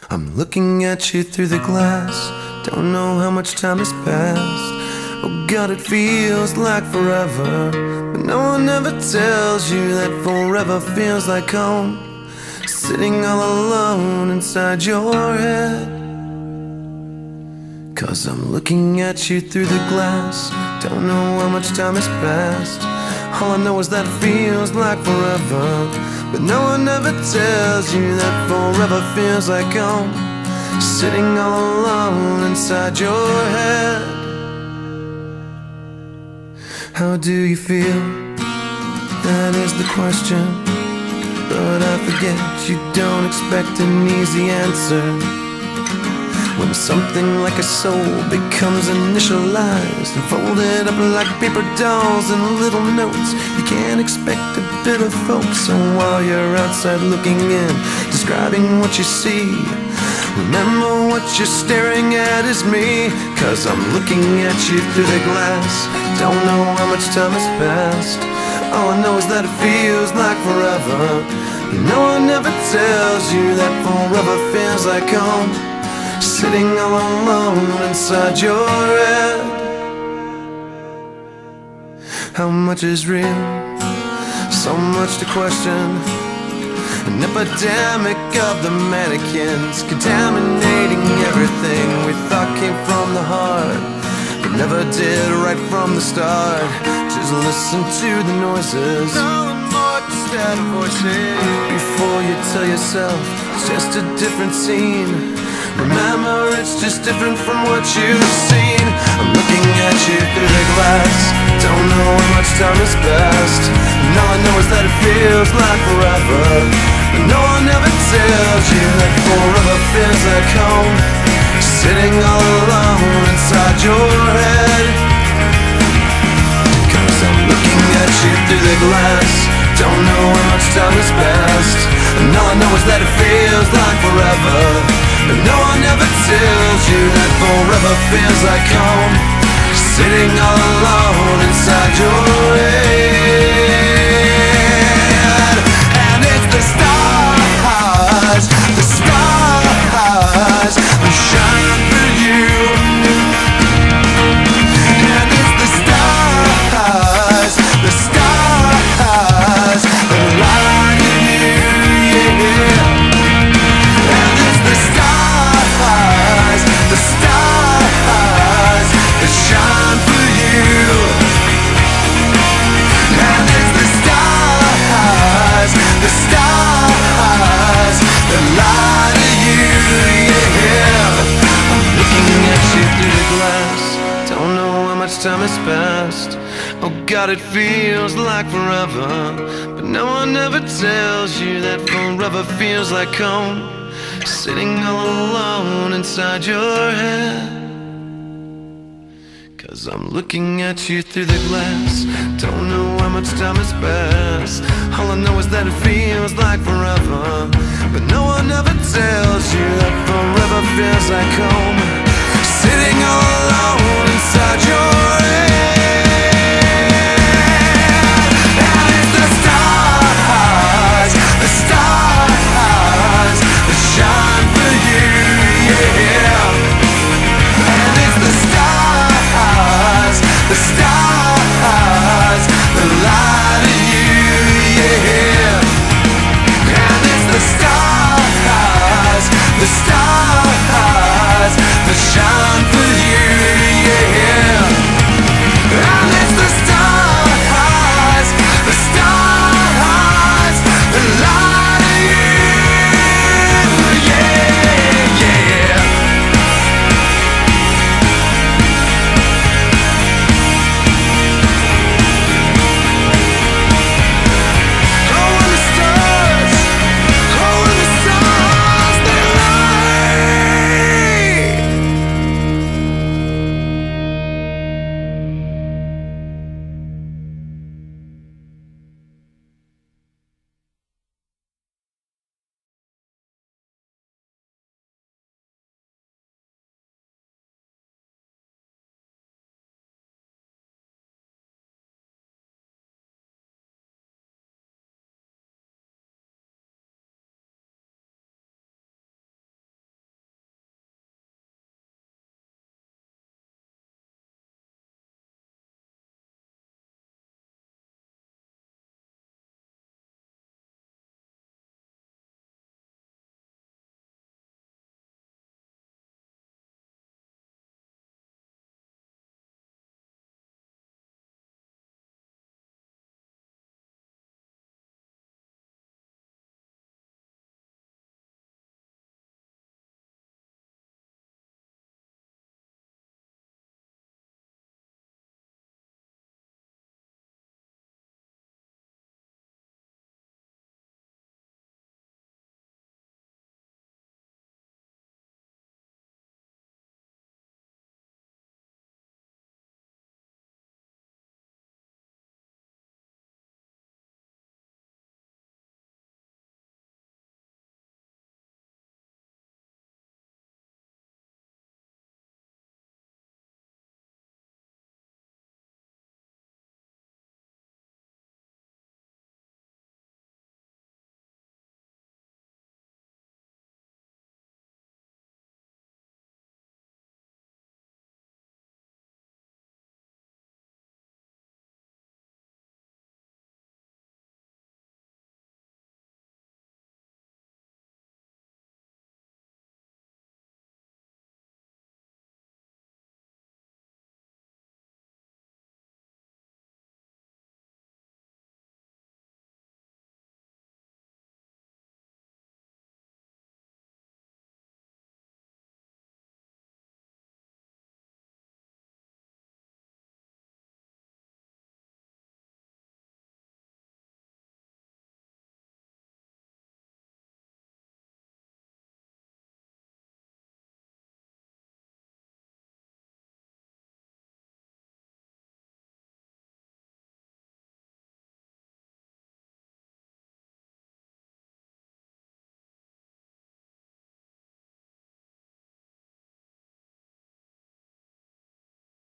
I'm looking at you through the glass. Don't know how much time has passed. Oh God, it feels like forever, but no one ever tells you that forever feels like home. Sitting all alone inside your head. 'Cause I'm looking at you through the glass. Don't know how much time has passed. All I know is that it feels like forever, but no one ever tells you that forever feels like home. Sitting all alone inside your head. How do you feel? That is the question. But I forget you don't expect an easy answer. When something like a soul becomes initialized and folded up like paper dolls and little notes, you can't expect a bit of hope. So while you're outside looking in, describing what you see, remember what you're staring at is me. 'Cause I'm looking at you through the glass. Don't know how much time has passed. All I know is that it feels like forever, but no one ever tells you that forever feels like home. Sitting all alone inside your head. How much is real? So much to question. An epidemic of the mannequins, contaminating everything we thought came from the heart, but never did right from the start. Just listen to the noises, instead of voices, before you tell yourself it's just a different scene. Remember, it's just different from what you've seen. I'm looking at you through the glass. Don't know how much time has passed, and all I know is that it feels like forever, but no one ever tells you that forever feels like home. Sitting all alone inside your head. 'Cause I'm looking at you through the glass. Don't know how much time has passed, and all I know is that it feels like forever, but no one ever tells you that forever feels like home. Sitting all alone inside your head. And it's the stars that shine for you. And it's the stars that light you, yeah. And it's the stars that shine for you. And it's the stars that light you, yeah. I'm looking at you through the glass. Don't know how much time has passed. Oh God, it feels like forever, but no one ever tells you that forever feels like home. Sitting all alone inside your head. 'Cause I'm looking at you through the glass. Don't know how much time has passed. All I know is that it feels like forever, but no one